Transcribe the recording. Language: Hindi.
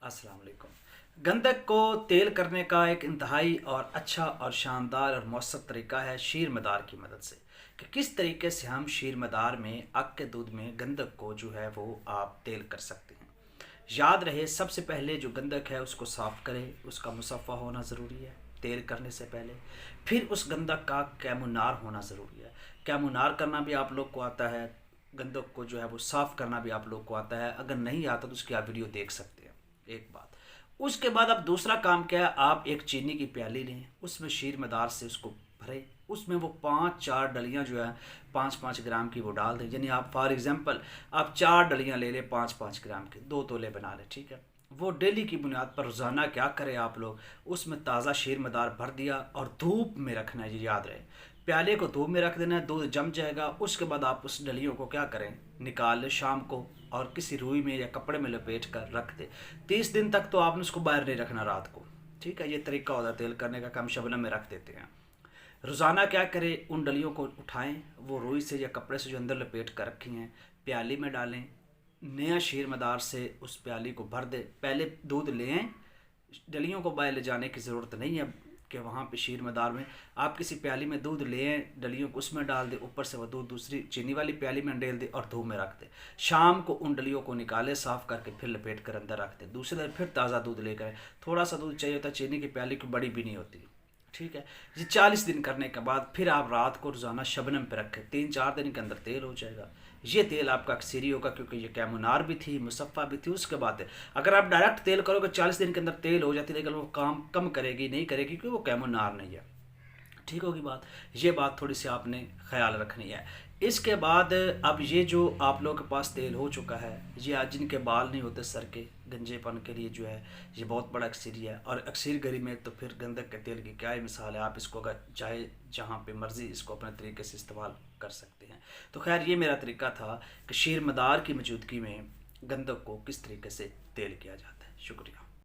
अस्सलाम वालेकुम। गंधक को तेल करने का एक इंतहाई और अच्छा और शानदार और मौसर तरीका है शीर मदार की मदद से कि किस तरीके से हम शीर मदार में अग के दूध में गंधक को जो है वो आप तेल कर सकते हैं। याद रहे, सबसे पहले जो गंधक है उसको साफ़ करें, उसका मुसफ़ा होना ज़रूरी है तेल करने से पहले। फिर उस गंधक का कैमुनार होना ज़रूरी है। कैमुनार करना भी आप लोग को आता है, गंधक को जो है वो साफ़ करना भी आप लोग को आता है। अगर नहीं आता तो उसकी आप वीडियो देख सकते हैं। एक बात, उसके बाद अब दूसरा काम क्या है, आप एक चीनी की प्याली लें, उसमें शीर मदार से उसको भरें, उसमें वो 5-4 डलियाँ जो है 5-5 ग्राम की वो डाल दें। यानी आप फॉर एग्जांपल आप 4 डलियाँ ले लें 5-5 ग्राम के, 2 तोले बना लें, ठीक है। वो डेली की बुनियाद पर रोज़ाना क्या करें आप लोग, उसमें ताज़ा शीर मदार भर दिया और धूप में रखना है। ये याद रहे, प्याले को धूप में रख देना है, दूध जम जाएगा। उसके बाद आप उस डलियों को क्या करें, निकाल लें शाम को और किसी रुई में या कपड़े में लपेट कर रख दे। 30 दिन तक तो आपने उसको बाहर नहीं रखना रात को, ठीक है। ये तरीका होता है तेल करने का, हम शबनम में रख देते हैं। रोज़ाना क्या करें, उन डलियों को उठाएं, वो रुई से या कपड़े से जो अंदर लपेट कर रखी हैं प्याली में डालें, नया शीर मदार से उस प्याली को भर दे। पहले दूध लें, डलियों को बाहर ले जाने की ज़रूरत नहीं है कि वहाँ पे शीर मदार में आप किसी प्याली में दूध लें, डलियों को उसमें डाल दे, ऊपर से वह दूध दूसरी चीनी वाली प्याली में डाल दे और धूप में रख दे। शाम को उन डलियों को निकाले, साफ़ करके फिर लपेट कर अंदर रख दे। दूसरे दिन फिर ताज़ा दूध लेकर, थोड़ा सा दूध चाहिए होता है, चीनी की प्याली की बड़ी भी नहीं होती, ठीक है। ये 40 दिन करने के बाद फिर आप रात को रोज़ाना शबनम पे रखें, 3-4 दिन के अंदर तेल हो जाएगा। ये तेल आपका अक्सरी होगा क्योंकि ये कैमुनार भी थी, मुसफ़ा भी थी। उसके बाद अगर आप डायरेक्ट तेल करोगे 40 दिन के अंदर तेल हो जाती है, लेकिन वो काम कम करेगी नहीं करेगी क्योंकि वो कैमुनार नहीं है, ठीक होगी बात। ये बात थोड़ी सी आपने ख्याल रखनी है। इसके बाद अब ये जो आप लोगों के पास तेल हो चुका है, ये आज जिनके बाल नहीं होते सर के गंजेपन के लिए जो है ये बहुत बड़ा अक्सरी है। और अक्सर गरी में तो फिर गंधक के तेल की क्या ही मिसाल है। आप इसको अगर चाहे जहाँ पे मर्ज़ी इसको अपने तरीके से इस्तेमाल कर सकते हैं। तो खैर, ये मेरा तरीका था कि शीर मदार की मौजूदगी में गंधक को किस तरीके से तेल किया जाता है। शुक्रिया।